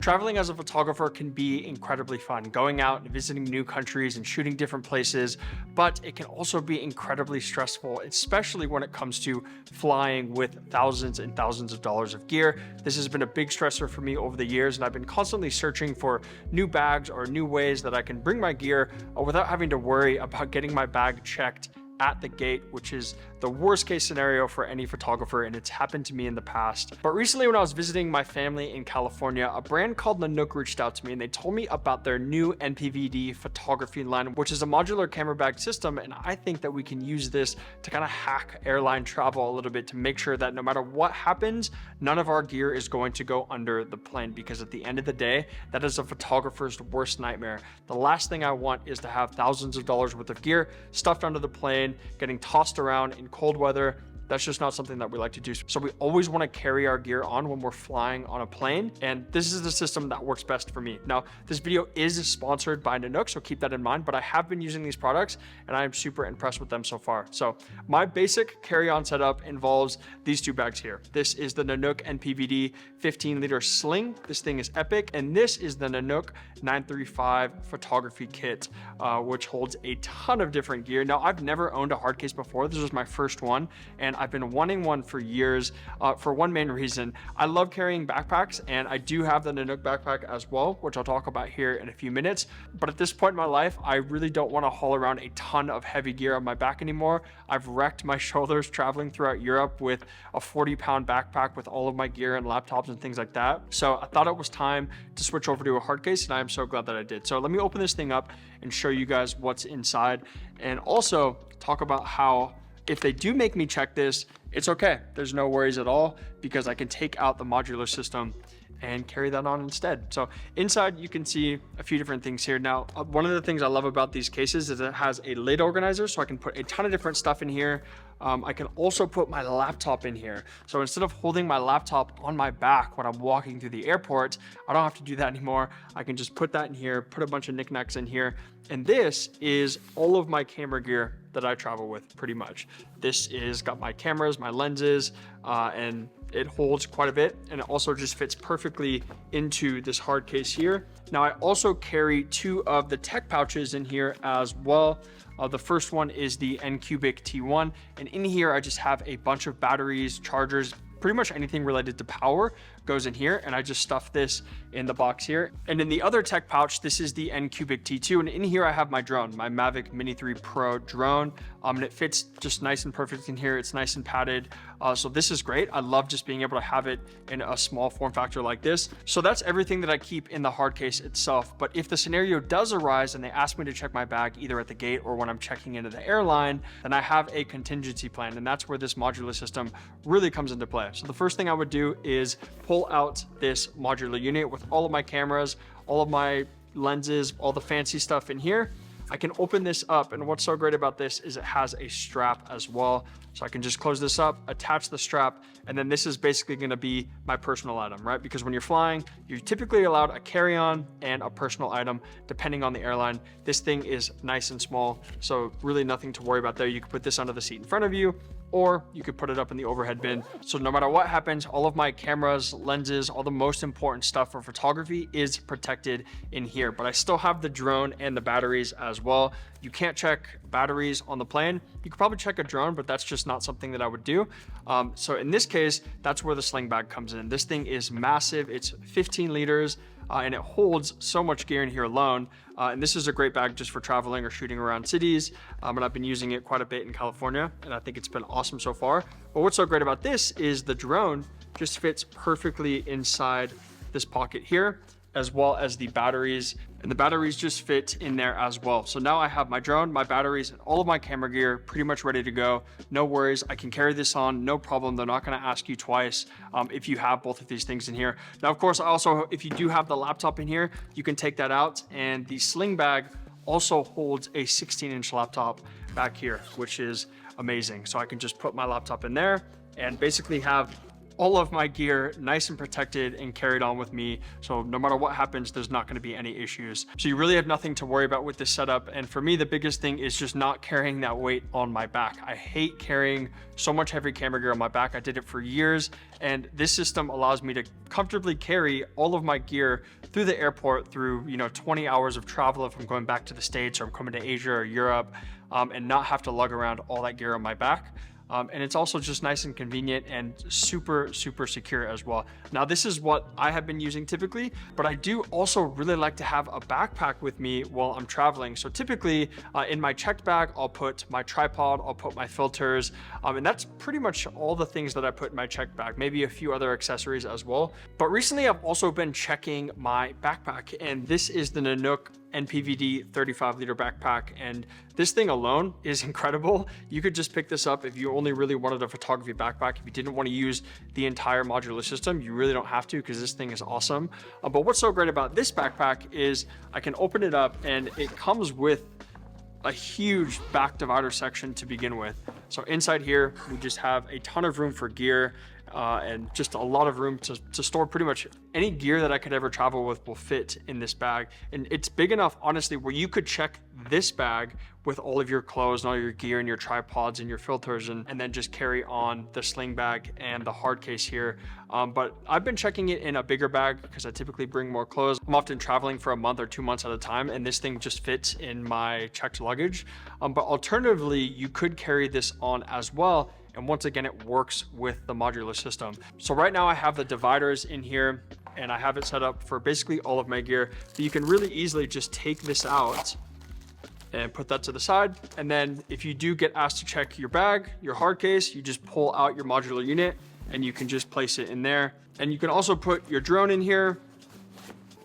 Traveling as a photographer can be incredibly fun, going out and visiting new countries and shooting different places, but it can also be incredibly stressful, especially when it comes to flying with thousands and thousands of dollars of gear. This has been a big stressor for me over the years, and I've been constantly searching for new bags or new ways that I can bring my gear without having to worry about getting my bag checked at the gate, which is the worst case scenario for any photographer, and it's happened to me in the past. But recently, when I was visiting my family in California, a brand called Nanuk reached out to me and they told me about their new n-pvd photography line, which is a modular camera bag system. And I think that we can use this to kind of hack airline travel a little bit to make sure that no matter what happens, none of our gear is going to go under the plane, because at the end of the day, that is a photographer's worst nightmare. The last thing I want is to have thousands of dollars worth of gear stuffed under the plane, getting tossed around in cold weather. That's just not something that we like to do. So we always want to carry our gear on when we're flying on a plane. And this is the system that works best for me. Now, this video is sponsored by Nanuk, so keep that in mind, but I have been using these products and I am super impressed with them so far. So my basic carry-on setup involves these two bags here. This is the Nanuk n-pvd 15-liter sling. This thing is epic. And this is the Nanuk 935 photography kit, which holds a ton of different gear. Now, I've never owned a hard case before. This was my first one, and I've been wanting one for years for one main reason. I love carrying backpacks, and I do have the Nanuk backpack as well, which I'll talk about here in a few minutes. But at this point in my life, I really don't want to haul around a ton of heavy gear on my back anymore. I've wrecked my shoulders traveling throughout Europe with a 40-pound backpack with all of my gear and laptops and things like that. So I thought it was time to switch over to a hard case, and I'm so glad that I did. So let me open this thing up and show you guys what's inside, and also talk about how if they do make me check this, it's okay. There's no worries at all, because I can take out the modular system and carry that on instead. So inside you can see a few different things here. Now, one of the things I love about these cases is it has a lid organizer, so I can put a ton of different stuff in here. I can also put my laptop in here. So instead of holding my laptop on my back when I'm walking through the airport, I don't have to do that anymore. I can just put that in here, put a bunch of knickknacks in here. And this is all of my camera gear that I travel with pretty much. This is got my cameras, my lenses, and it holds quite a bit, and it also just fits perfectly into this hard case here. Now, I also carry two of the tech pouches in here as well. The first one is the n-cubic T1, and in here I just have a bunch of batteries, chargers, pretty much anything related to power goes in here, and I just stuff this in the box here. And in the other tech pouch, this is the n-cubic T2, and in here I have my drone, my Mavic Mini 3 Pro drone, and it fits just nice and perfect in here. It's nice and padded, so this is great. I love just being able to have it in a small form factor like this. So that's everything that I keep in the hard case itself. But if the scenario does arise and they ask me to check my bag either at the gate or when I'm checking into the airline, then I have a contingency plan, and that's where this modular system really comes into play. So the first thing I would do is pull out this modular unit with all of my cameras, all of my lenses, all the fancy stuff in here. I can open this up, and what's so great about this is it has a strap as well. So I can just close this up, attach the strap, and then this is basically gonna be my personal item, right? Because when you're flying, you're typically allowed a carry-on and a personal item, depending on the airline. This thing is nice and small, so really nothing to worry about there. You can put this under the seat in front of you, or you could put it up in the overhead bin. So no matter what happens, all of my cameras, lenses, all the most important stuff for photography is protected in here. But I still have the drone and the batteries as well. You can't check batteries on the plane. You could probably check a drone, but that's just not something that I would do. So in this case, that's where the sling bag comes in. This thing is massive. It's 15 liters. And it holds so much gear in here alone. And this is a great bag just for traveling or shooting around cities. And I've been using it quite a bit in California, and I think it's been awesome so far. But what's so great about this is the drone just fits perfectly inside this pocket here, as well as the batteries, and the batteries just fit in there as well. So now I have my drone, my batteries, and all of my camera gear pretty much ready to go. No worries, I can carry this on, no problem. They're not gonna ask you twice if you have both of these things in here. Now, of course, also, if you do have the laptop in here, you can take that out, and the sling bag also holds a 16-inch laptop back here, which is amazing. So I can just put my laptop in there and basically have all of my gear nice and protected and carried on with me. So no matter what happens, there's not going to be any issues. So you really have nothing to worry about with this setup. And for me, the biggest thing is just not carrying that weight on my back. I hate carrying so much heavy camera gear on my back. I did it for years, and this system allows me to comfortably carry all of my gear through the airport through 20 hours of travel if I'm going back to the States or I'm coming to Asia or Europe, and not have to lug around all that gear on my back. And it's also just nice and convenient and super secure as well. Now, this is what I have been using typically, but I do also really like to have a backpack with me while I'm traveling. So typically in my checked bag, I'll put my tripod, I'll put my filters, and that's pretty much all the things that I put in my checked bag, maybe a few other accessories as well. But recently I've also been checking my backpack, and this is the Nanuk n-pvd 35-liter backpack, and this thing alone is incredible. You could just pick this up if you only really wanted a photography backpack. If you didn't want to use the entire modular system, you really don't have to, because this thing is awesome. But what's so great about this backpack is I can open it up and it comes with a huge back divider section to begin with. So inside here, we just have a ton of room for gear, and just a lot of room to store pretty much any gear that I could ever travel with will fit in this bag. And it's big enough, honestly, where you could check this bag with all of your clothes and all your gear and your tripods and your filters, and then just carry on the sling bag and the hard case here. But I've been checking it in a bigger bag because I typically bring more clothes. I'm often traveling for a month or 2 months at a time, and this thing just fits in my checked luggage. But alternatively, you could carry this on as well. And once again, it works with the modular system. So right now I have the dividers in here, and I have it set up for basically all of my gear. But you can really easily just take this out and put that to the side. And then if you do get asked to check your bag, your hard case, you just pull out your modular unit and you can just place it in there. And you can also put your drone in here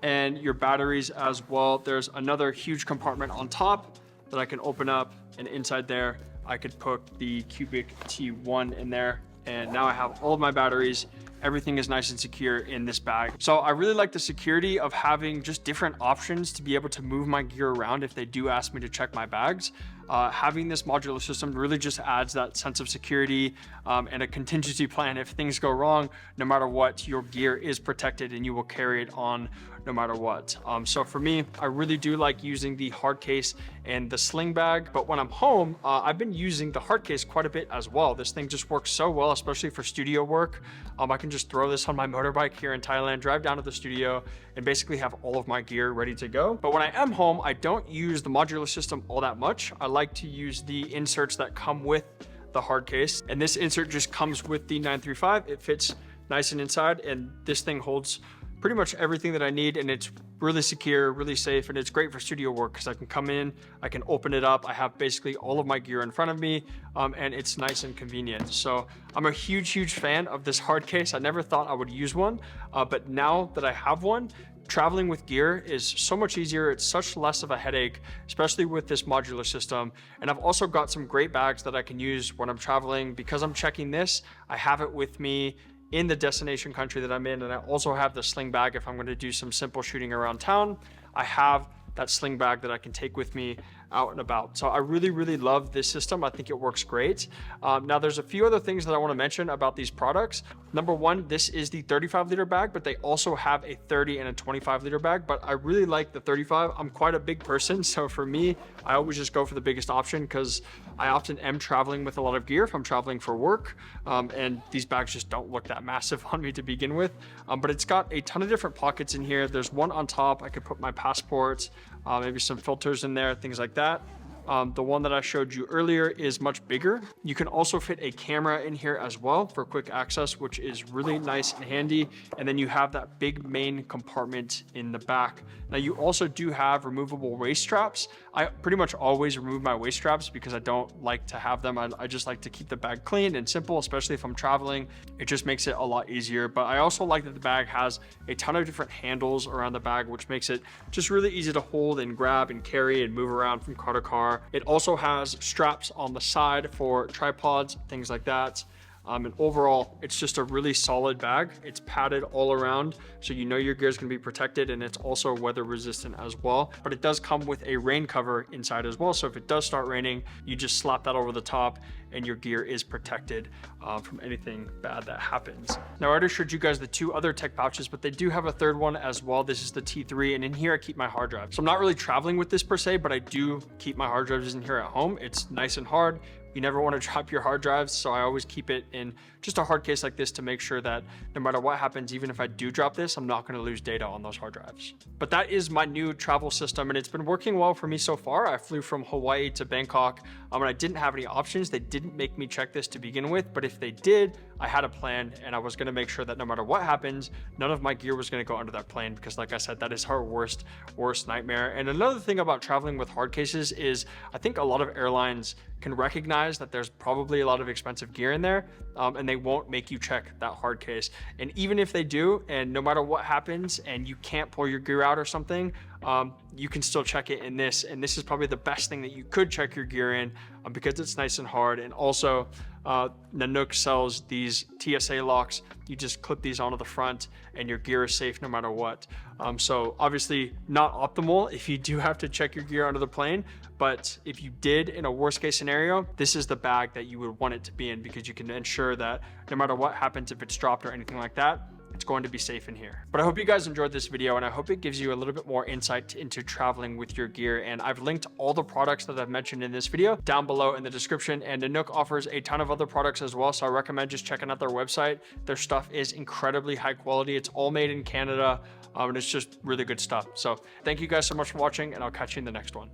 and your batteries as well. There's another huge compartment on top that I can open up, and inside there, I could put the Cubic T1 in there, and now I have all of my batteries. Everything is nice and secure in this bag. So I really like the security of having just different options to be able to move my gear around if they do ask me to check my bags. Having this modular system really just adds that sense of security, and a contingency plan. If things go wrong, no matter what, your gear is protected and you will carry it on no matter what. So for me, I really do like using the hard case and the sling bag. But when I'm home, I've been using the hard case quite a bit as well. This thing just works so well, especially for studio work. I can just throw this on my motorbike here in Thailand, drive down to the studio, and basically have all of my gear ready to go. But when I am home, I don't use the modular system all that much. I like to use the inserts that come with the hard case. And this insert just comes with the 935. It fits nice and inside, and this thing holds pretty much everything that I need, and it's really secure, really safe, and it's great for studio work because I can come in, I can open it up, I have basically all of my gear in front of me, and it's nice and convenient. So I'm a huge fan of this hard case. I never thought I would use one, but now that I have one, traveling with gear is so much easier. It's such less of a headache, especially with this modular system. And I've also got some great bags that I can use when I'm traveling. Because I'm checking this, I have it with me in the destination country that I'm in, and I also have the sling bag if I'm going to do some simple shooting around town. I have that sling bag that I can take with me out and about. So I really love this system. I think it works great. Now there's a few other things that I want to mention about these products. Number one, this is the 35-liter bag, but they also have a 30 and a 25-liter bag, but I really like the 35. I'm quite a big person, so for me, I always just go for the biggest option because I often am traveling with a lot of gear if I'm traveling for work, and these bags just don't look that massive on me to begin with. But it's got a ton of different pockets in here. There's one on top. I could put my passports, maybe some filters in there, things like that. The one that I showed you earlier is much bigger. You can also fit a camera in here as well for quick access, which is really nice and handy. And then you have that big main compartment in the back. Now you also do have removable waist straps. I pretty much always remove my waist straps because I don't like to have them. I just like to keep the bag clean and simple, especially if I'm traveling. It just makes it a lot easier. But I also like that the bag has a ton of different handles around the bag, which makes it just really easy to hold and grab and carry and move around from car to car. It also has straps on the side for tripods, things like that. And overall, it's just a really solid bag. It's padded all around, so you know your gear is going to be protected, and it's also weather resistant as well. But it does come with a rain cover inside as well, so if it does start raining, you just slap that over the top and your gear is protected from anything bad that happens. Now, I already showed you guys the 2 other tech pouches, but they do have a third one as well. This is the T3, and in here I keep my hard drive. So I'm not really traveling with this per se, but I do keep my hard drives in here at home. It's nice and hard. You never want to drop your hard drives, so I always keep it in just a hard case like this to make sure that no matter what happens, even if I do drop this, I'm not going to lose data on those hard drives. But that is my new travel system, and it's been working well for me so far. I flew from Hawaii to Bangkok, and I didn't have any options. They didn't make me check this to begin with, but if they did, I had a plan, and I was going to make sure that no matter what happens, none of my gear was going to go under that plane, because like I said, that is our worst nightmare. And another thing about traveling with hard cases is I think a lot of airlines can recognize that there's probably a lot of expensive gear in there, and they won't make you check that hard case. And even if they do, and no matter what happens and you can't pull your gear out or something, you can still check it in this. And this is probably the best thing that you could check your gear in, because it's nice and hard. And also Nanuk sells these TSA locks. You just clip these onto the front and your gear is safe no matter what. So obviously not optimal if you do have to check your gear onto the plane, but if you did in a worst case scenario, this is the bag that you would want it to be in, because you can ensure that no matter what happens, if it's dropped or anything like that, it's going to be safe in here. But I hope you guys enjoyed this video, and I hope it gives you a little bit more insight into traveling with your gear. And I've linked all the products that I've mentioned in this video down below in the description, and Nanuk offers a ton of other products as well, so I recommend just checking out their website. Their stuff is incredibly high quality. It's all made in Canada, and it's just really good stuff. So thank you guys so much for watching, and I'll catch you in the next one.